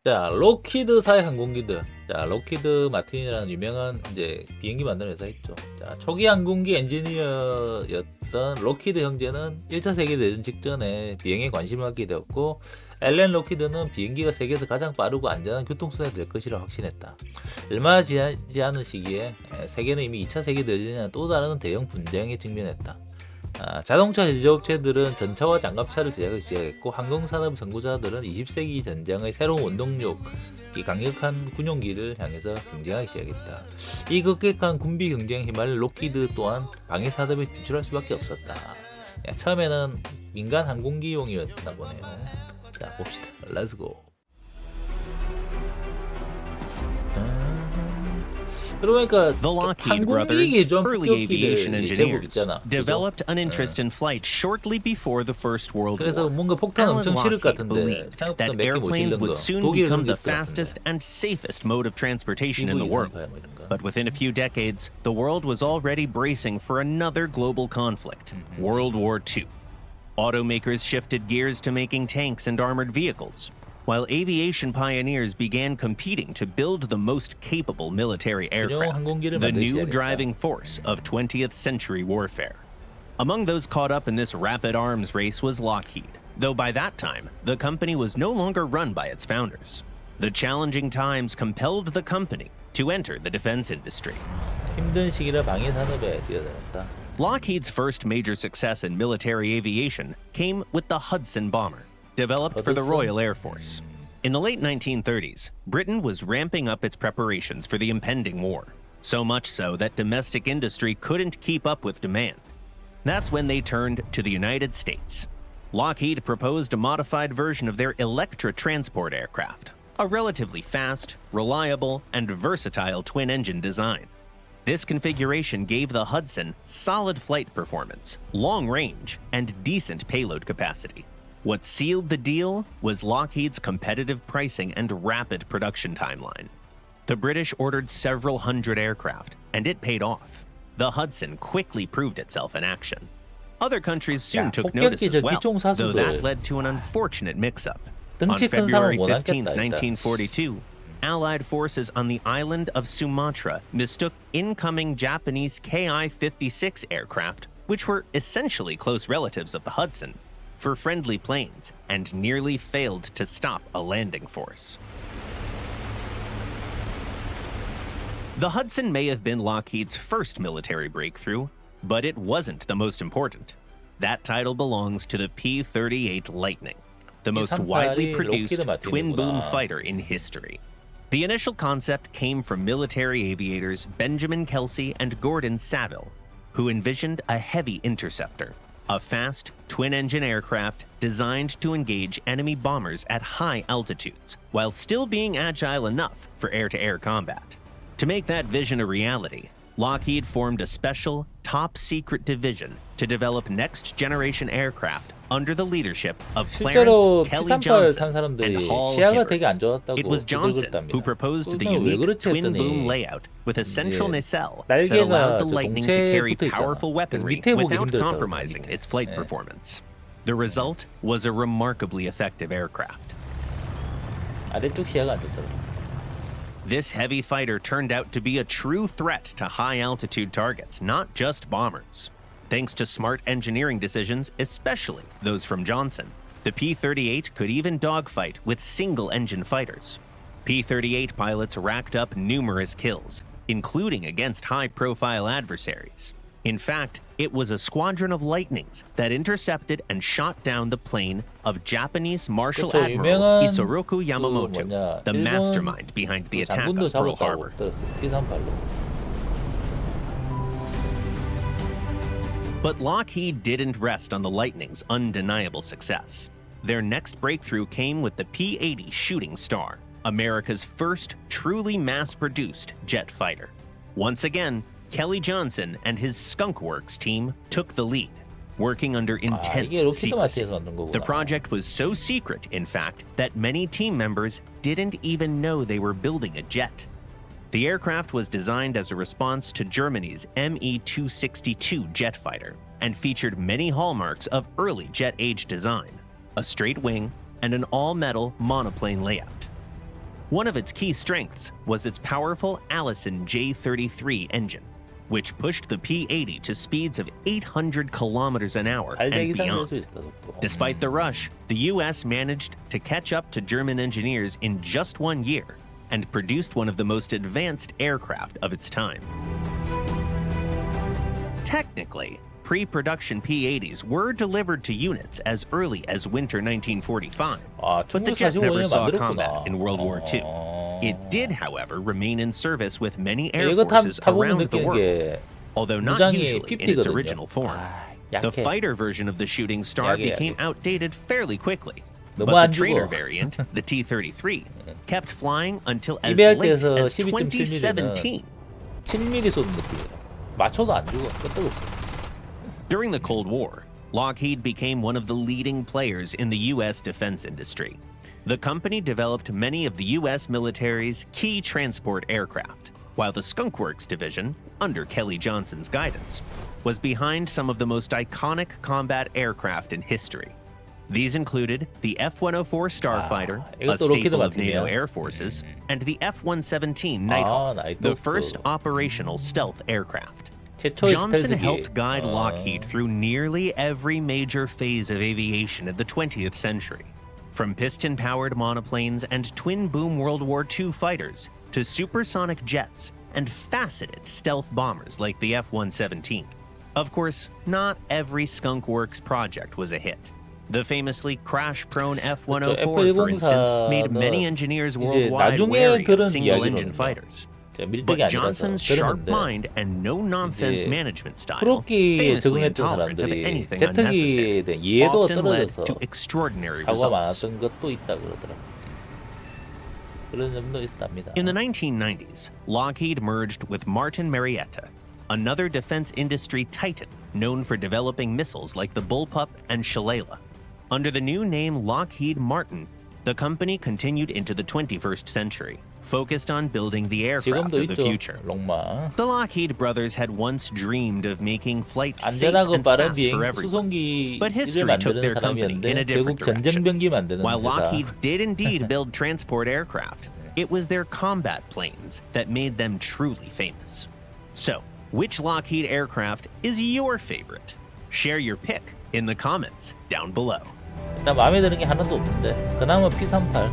자, 록히드사의 항공기들. 자, 록히드 마틴이라는 유명한 이제 비행기 만드는 회사 있죠. 자, 초기 항공기 엔지니어였던 록히드 형제는 1차 세계대전 직전에 비행에 관심을 갖게 되었고, 앨런 록히드는 비행기가 세계에서 가장 빠르고 안전한 교통수단이 될 것이라 확신했다. 얼마 지나지 않은 시기에 세계는 이미 2차 세계대전이나 또 다른 대형 분쟁에 직면했다. 자동차 제조업체들은 전차와 장갑차를 제작하기 시작했고, 항공산업 선구자들은 20세기 전쟁의 새로운 원동력, 이 강력한 군용기를 향해서 경쟁하기 시작했다. 이 급격한 군비 경쟁에 휘말린 록히드 또한 방해 산업에 진출할 수밖에 없었다. 처음에는 민간 항공기용이었나 보네요. 자, 봅시다. 렛츠고. 그러니까 The Lockheed 항공기에 brothers, 좀 early aviation 제법 engineers, 있잖아. developed an interest in flight shortly before the First World 그래서 War. 뭔가 폭탄 Alan 엄청 실을 것 Lockheed 같은데 believed 생각보다 that 몇 개 못 airplanes 실는 거. would soon 독일은 become the 그랬을 것 같은데. fastest and safest mode of transportation in the world. EV35 뭐 이런 거. But within a few decades, the world was already bracing for another global conflict, World War II. Automakers shifted gears to making tanks and armored vehicles, while aviation pioneers began competing to build the most capable military aircraft, 항공기를 the 만들기 new 시작했다. driving force of 20th century warfare. Among those caught up in this rapid arms race was Lockheed, though by that time, the company was no longer run by its founders. The challenging times compelled the company to enter the defense industry. 힘든 시기라 방위 산업에 뛰어들었다. Lockheed's first major success in military aviation came with the Hudson bomber, developed for the Royal Air Force. In the late 1930s, Britain was ramping up its preparations for the impending war, so much so that domestic industry couldn't keep up with demand. That's when they turned to the United States. Lockheed proposed a modified version of their Electra transport aircraft, a relatively fast, reliable, and versatile twin-engine design. This configuration gave the Hudson solid flight performance, long range, and decent payload capacity. What sealed the deal was Lockheed's competitive pricing and rapid production timeline. The British ordered several hundred aircraft, and it paid off. The Hudson quickly proved itself in action. Other countries soon took notice as well, though that led to an unfortunate mix-up. On February 15, 1942, Allied forces on the island of Sumatra mistook incoming Japanese Ki-56 aircraft, which were essentially close relatives of the Hudson, for friendly planes and nearly failed to stop a landing force. The Hudson may have been Lockheed's first military breakthrough, but it wasn't the most important. That title belongs to the P-38 Lightning, the most widely produced twin-boom fighter in history. The initial concept came from military aviators Benjamin Kelsey and Gordon Saville, who envisioned a heavy interceptor, a fast, twin-engine aircraft designed to engage enemy bombers at high altitudes, while still being agile enough for air-to-air combat. To make that vision a reality, Lockheed formed a special, top-secret division to develop next-generation aircraft under the leadership of 실제로 Clarence Kelly P38 탄 Johnson and 사람들이 Hall 시야가 되게 Hibbert. 안 좋았다고 It was Johnson 부들거렸답니다. who proposed the 그러면 왜 unique 그렇지 twin-boom 했더니 layout with a central 이제 nacelle that 날개가 allowed the 저 Lightning to 동체에 carry 붙어 있잖아. powerful 그래서 weaponry 밑에 보기 without 힘들더라고, compromising 밑에. its flight 네. performance. The result was a remarkably effective aircraft. 아래쪽 시야가 안 좋더라고. This heavy fighter turned out to be a true threat to high-altitude targets, not just bombers. Thanks to smart engineering decisions, especially those from Johnson, the P-38 could even dogfight with single-engine fighters. P-38 pilots racked up numerous kills, including against high-profile adversaries. In fact, it was a squadron of Lightnings that intercepted and shot down the plane of Japanese Marshal 그쵸, Admiral 유명한 Isoroku 그 Yamamoto, 뭐냐, the 일본 mastermind behind the 그 attack 장군도 on Pearl 잡았다고 Harbor. 들었어요. P38로. But Lockheed didn't rest on the Lightning's undeniable success. Their next breakthrough came with the P-80 Shooting Star, America's first truly mass-produced jet fighter. Once again, Kelly Johnson and his Skunk Works team took the lead, working under intense 이게 록히드 secrecy. 마틴에서 만든 거구나. The project was so secret, in fact, that many team members didn't even know they were building a jet. The aircraft was designed as a response to Germany's Me-262 jet fighter and featured many hallmarks of early jet age design, a straight wing, and an all-metal monoplane layout. One of its key strengths was its powerful Allison J33 engine, which pushed the P-80 to speeds of 800 kilometers an hour 800 and 이상 될 beyond. 수 있다. 속도. Despite the rush, the US managed to catch up to German engineers in just 1 year and produced one of the most advanced aircraft of its time. Technically, pre-production P-80s were delivered to units as early as winter 1945, 아, but the jet never 1945년에 saw 만들었구나. combat in World War II. It did, however, remain in service with many air 이거 forces 타보면 around the 느끼는 world, 게 although not 무장이 usually in its 50거든요. original form. 아, The 약해. fighter version of the Shooting Star 약해, became 약해. outdated fairly quickly, 너무 but 안 the trainer 죽어. variant, the T-33, kept flying until as 이베할 late 때에서 as 12.7mm 는 2017. 7mm 쏘는 느낌이에요. 맞춰도 안 죽어. 끄떡없어. During the Cold War, Lockheed became one of the leading players in the U.S. defense industry. The company developed many of the U.S. military's key transport aircraft, while the Skunk Works division, under Kelly Johnson's guidance, was behind some of the most iconic combat aircraft in history. These included the F-104 Starfighter, a 이것도 로키드 staple of NATO 마틴이야. Air Forces, and the F-117 Nighthawk, the 나이트호크. first operational stealth aircraft. 최초의 Johnson 스텔스기. helped guide Lockheed through nearly every major phase of aviation in the 20th century, from piston-powered monoplanes and twin-boom World War II fighters to supersonic jets and faceted stealth bombers like the F-117. Of course, not every Skunk Works project was a hit. The famously crash-prone F-104, for instance, made many engineers worldwide 나중에 wary of 들은 single-engine 이야기로는요. fighters. 밀떡이 But 아니라서 Johnson's sharp 들었는데 mind and no-nonsense 이제 management style, 프로기에 famously 적응했던 intolerant of 사람들이 anything unnecessary, 제트기에 대한 이해도가 often led 떨어져서 to extraordinary 사고가 results. 많았던 것도 있다 그러더라고요. 그런 점도 있답니다. In the 1990s, Lockheed merged with Martin Marietta, another defense industry titan known for developing missiles like the Bullpup and Shalala. Under the new name Lockheed Martin, the company continued into the 21st century, focused on building the aircraft 지금도 of the 있죠. future. 롱마. The Lockheed brothers had once dreamed of making flights safe 안전하고 and 빠른 fast 비행 for everyone. 수송기를 But history took 만드는 their company in a 사람이었는데 different 결국 direction. 전쟁병기 만드는 While 회사. Lockheed did indeed build transport aircraft, it was their combat planes that made them truly famous. So, which Lockheed aircraft is your favorite? Share your pick in the comments down below. 일단 마음에 드는 게 하나도 없는데 그나마 P38